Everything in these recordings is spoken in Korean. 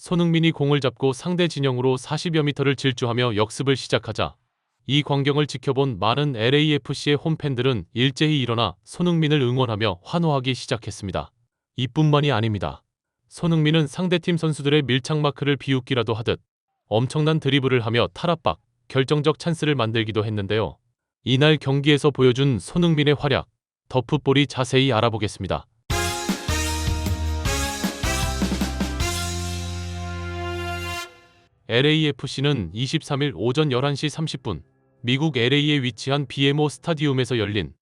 손흥민이 공을 잡고 상대 진영으로 40여 미터를 질주하며 역습을 시작하자 이 광경을 지켜본 많은 LAFC의 홈팬들은 일제히 일어나 손흥민을 응원하며 환호하기 시작했습니다. 이뿐만이 아닙니다. 손흥민은 상대팀 선수들의 밀착 마크를 비웃기라도 하듯 엄청난 드리블을 하며 탈압박, 결정적 찬스를 만들기도 했는데요. 이날 경기에서 보여준 손흥민의 활약, 더풋볼이 자세히 알아보겠습니다. LAFC는 23일 오전 11시 30분 미국 LA에 위치한 BMO 스타디움에서 열린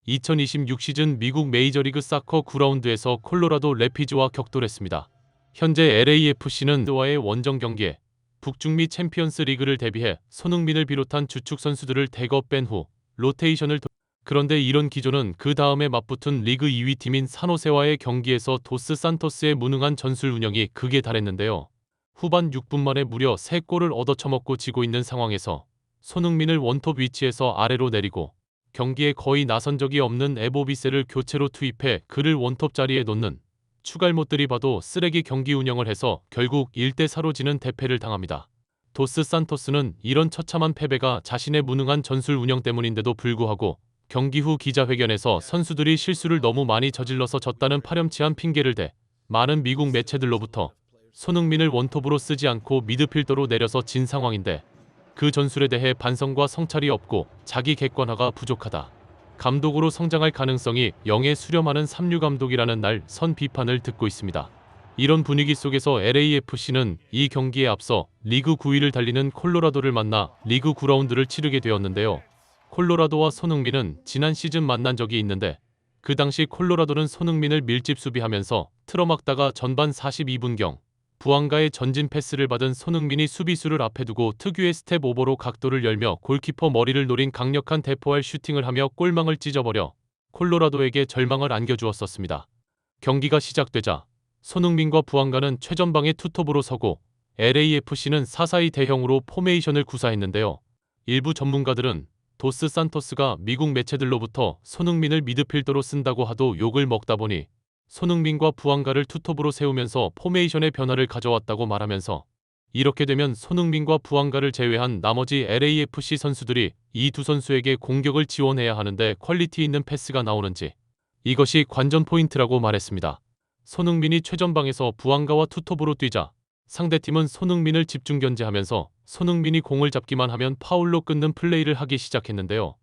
2026 시즌 미국 메이저리그 사커 9라운드에서 콜로라도 래피즈와 격돌했습니다. 현재 LAFC는 와의 원정 경기에 북중미 챔피언스 리그를 대비해 손흥민을 비롯한 주축 선수들을 대거 뺀 후 로테이션을 그런데 이런 기조는 그 다음에 맞붙은 리그 2위 팀인 산호세와의 경기에서 도스 산토스의 무능한 전술 운영이 극에 달했는데요. 후반 6분 만에 무려 3골을 얻어쳐먹고 지고 있는 상황에서 손흥민을 원톱 위치에서 아래로 내리고 경기에 거의 나선 적이 없는 에보비세를 교체로 투입해 그를 원톱 자리에 놓는 추갈못들이 봐도 쓰레기 경기 운영을 해서 결국 1대4로 지는 대패를 당합니다. 도스 산토스는 이런 처참한 패배가 자신의 무능한 전술 운영 때문인데도 불구하고 경기 후 기자회견에서 선수들이 실수를 너무 많이 저질러서 졌다는 파렴치한 핑계를 대 많은 미국 매체들로부터 손흥민을 원톱으로 쓰지 않고 미드필더로 내려서 진 상황인데 그 전술에 대해 반성과 성찰이 없고 자기 객관화가 부족하다. 감독으로 성장할 가능성이 0에 수렴하는 삼류 감독이라는 날 선 비판을 듣고 있습니다. 이런 분위기 속에서 LAFC는 이 경기에 앞서 리그 9위를 달리는 콜로라도를 만나 리그 9라운드를 치르게 되었는데요. 콜로라도와 손흥민은 지난 시즌 만난 적이 있는데 그 당시 콜로라도는 손흥민을 밀집 수비하면서 틀어막다가 전반 42분경 부안가의 전진 패스를 받은 손흥민이 수비수를 앞에 두고 특유의 스텝 오버로 각도를 열며 골키퍼 머리를 노린 강력한 대포알 슈팅을 하며 골망을 찢어버려 콜로라도에게 절망을 안겨주었었습니다. 경기가 시작되자 손흥민과 부안가는 최전방에 투톱으로 서고 LAFC는 4-4-2 대형으로 포메이션을 구사했는데요. 일부 전문가들은 도스 산토스가 미국 매체들로부터 손흥민을 미드필더로 쓴다고 하도 욕을 먹다 보니 손흥민과 부안가를 투톱으로 세우면서 포메이션의 변화를 가져왔다고 말하면서 이렇게 되면 손흥민과 부안가를 제외한 나머지 LAFC 선수들이 이 두 선수에게 공격을 지원해야 하는데 퀄리티 있는 패스가 나오는지 이것이 관전 포인트라고 말했습니다. 손흥민이 최전방에서 부안가와 투톱으로 뛰자 상대팀은 손흥민을 집중 견제하면서 손흥민이 공을 잡기만 하면 파울로 끊는 플레이를 하기 시작했는데요.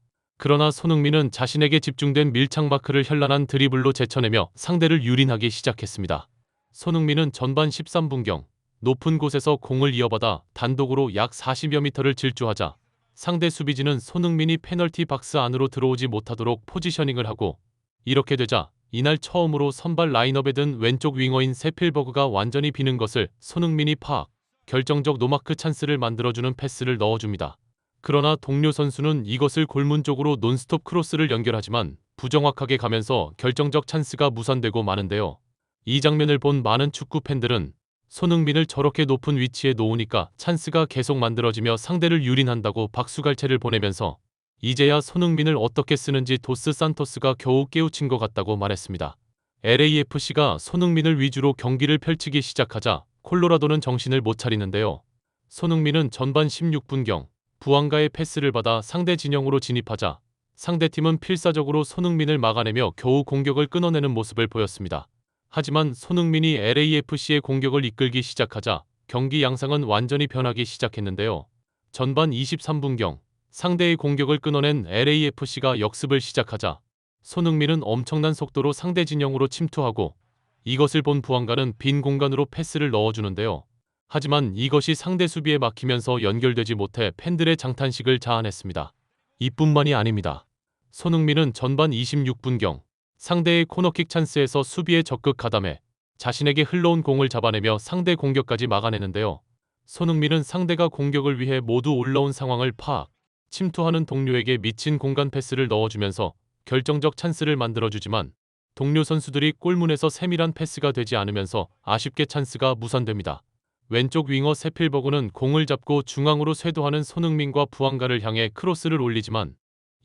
그러나 손흥민은 자신에게 집중된 밀착 마크를 현란한 드리블로 제쳐내며 상대를 유린하기 시작했습니다. 손흥민은 전반 13분경 높은 곳에서 공을 이어받아 단독으로 약 40여 미터를 질주하자 상대 수비진은 손흥민이 페널티 박스 안으로 들어오지 못하도록 포지셔닝을 하고 이렇게 되자 이날 처음으로 선발 라인업에 든 왼쪽 윙어인 세필버그가 완전히 비는 것을 손흥민이 파악, 결정적 노마크 찬스를 만들어주는 패스를 넣어줍니다. 그러나 동료 선수는 이것을 골문 쪽으로 논스톱 크로스를 연결하지만 부정확하게 가면서 결정적 찬스가 무산되고 마는데요. 이 장면을 본 많은 축구 팬들은 손흥민을 저렇게 높은 위치에 놓으니까 찬스가 계속 만들어지며 상대를 유린한다고 박수갈채를 보내면서 이제야 손흥민을 어떻게 쓰는지 도스 산토스가 겨우 깨우친 것 같다고 말했습니다. LAFC가 손흥민을 위주로 경기를 펼치기 시작하자 콜로라도는 정신을 못 차리는데요. 손흥민은 전반 16분경 부안가의 패스를 받아 상대 진영으로 진입하자 상대팀은 필사적으로 손흥민을 막아내며 겨우 공격을 끊어내는 모습을 보였습니다. 하지만 손흥민이 LAFC의 공격을 이끌기 시작하자 경기 양상은 완전히 변하기 시작했는데요. 전반 23분경 상대의 공격을 끊어낸 LAFC가 역습을 시작하자 손흥민은 엄청난 속도로 상대 진영으로 침투하고 이것을 본 부안가는 빈 공간으로 패스를 넣어주는데요. 하지만 이것이 상대 수비에 막히면서 연결되지 못해 팬들의 장탄식을 자아냈습니다. 이뿐만이 아닙니다. 손흥민은 전반 26분경 상대의 코너킥 찬스에서 수비에 적극 가담해 자신에게 흘러온 공을 잡아내며 상대 공격까지 막아내는데요. 손흥민은 상대가 공격을 위해 모두 올라온 상황을 파악, 침투하는 동료에게 미친 공간 패스를 넣어주면서 결정적 찬스를 만들어주지만 동료 선수들이 골문에서 세밀한 패스가 되지 않으면서 아쉽게 찬스가 무산됩니다. 왼쪽 윙어 세필버그는 공을 잡고 중앙으로 쇄도하는 손흥민과 부안가를 향해 크로스를 올리지만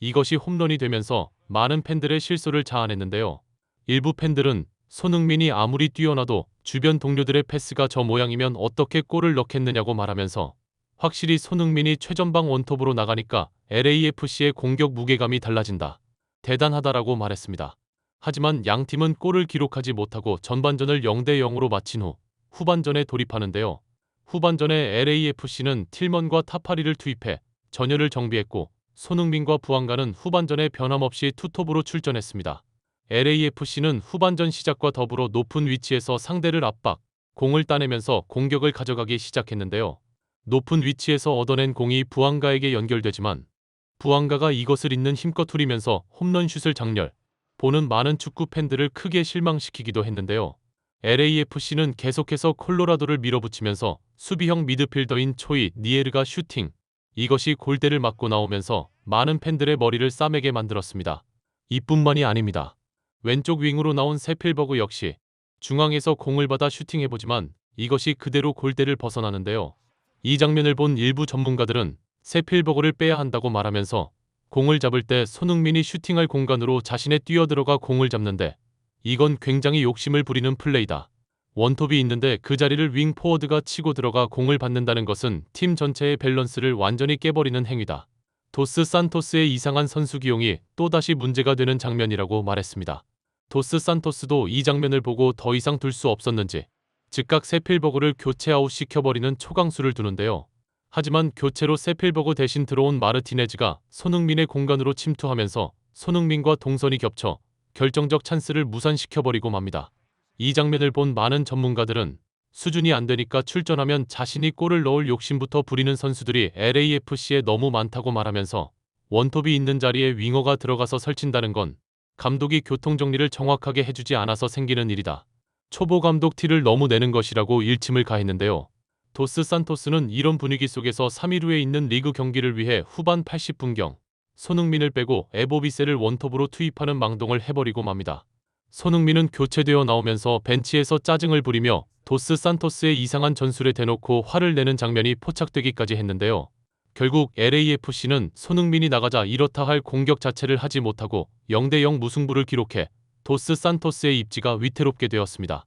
이것이 홈런이 되면서 많은 팬들의 실소를 자아냈는데요. 일부 팬들은 손흥민이 아무리 뛰어나도 주변 동료들의 패스가 저 모양이면 어떻게 골을 넣겠느냐고 말하면서 확실히 손흥민이 최전방 원톱으로 나가니까 LAFC의 공격 무게감이 달라진다. 대단하다라고 말했습니다. 하지만 양팀은 골을 기록하지 못하고 전반전을 0대 0으로 마친 후 후반전에 돌입하는데요. 후반전에 LAFC는 틸먼과 타파리를 투입해 전열을 정비했고 손흥민과 부안가는 후반전에 변함없이 투톱으로 출전했습니다. LAFC는 후반전 시작과 더불어 높은 위치에서 상대를 압박, 공을 따내면서 공격을 가져가기 시작했는데요. 높은 위치에서 얻어낸 공이 부안가에게 연결되지만 부안가가 이것을 잇는 힘껏 후리면서 홈런슛을 장렬, 보는 많은 축구 팬들을 크게 실망시키기도 했는데요. LAFC는 계속해서 콜로라도를 밀어붙이면서 수비형 미드필더인 초이 니에르가 슈팅, 이것이 골대를 맞고 나오면서 많은 팬들의 머리를 싸매게 만들었습니다. 이뿐만이 아닙니다. 왼쪽 윙으로 나온 세필버그 역시 중앙에서 공을 받아 슈팅해보지만 이것이 그대로 골대를 벗어나는데요. 이 장면을 본 일부 전문가들은 세필버그를 빼야 한다고 말하면서 공을 잡을 때 손흥민이 슈팅할 공간으로 자신의 뛰어들어가 공을 잡는데 이건 굉장히 욕심을 부리는 플레이다. 원톱이 있는데 그 자리를 윙 포워드가 치고 들어가 공을 받는다는 것은 팀 전체의 밸런스를 완전히 깨버리는 행위다. 도스 산토스의 이상한 선수 기용이 또다시 문제가 되는 장면이라고 말했습니다. 도스 산토스도 이 장면을 보고 더 이상 둘 수 없었는지 즉각 세필버그를 교체 아웃시켜버리는 초강수를 두는데요. 하지만 교체로 세필버그 대신 들어온 마르티네즈가 손흥민의 공간으로 침투하면서 손흥민과 동선이 겹쳐 결정적 찬스를 무산시켜버리고 맙니다. 이 장면을 본 많은 전문가들은 수준이 안 되니까 출전하면 자신이 골을 넣을 욕심부터 부리는 선수들이 LAFC에 너무 많다고 말하면서 원톱이 있는 자리에 윙어가 들어가서 설친다는 건 감독이 교통정리를 정확하게 해주지 않아서 생기는 일이다. 초보 감독 티를 너무 내는 것이라고 일침을 가했는데요. 도스 산토스는 이런 분위기 속에서 3일 후에 있는 리그 경기를 위해 후반 80분경 손흥민을 빼고 에보비세를 원톱으로 투입하는 망동을 해버리고 맙니다. 손흥민은 교체되어 나오면서 벤치에서 짜증을 부리며 도스 산토스의 이상한 전술에 대놓고 화를 내는 장면이 포착되기까지 했는데요. 결국 LAFC는 손흥민이 나가자 이렇다 할 공격 자체를 하지 못하고 0대 0 무승부를 기록해 도스 산토스의 입지가 위태롭게 되었습니다.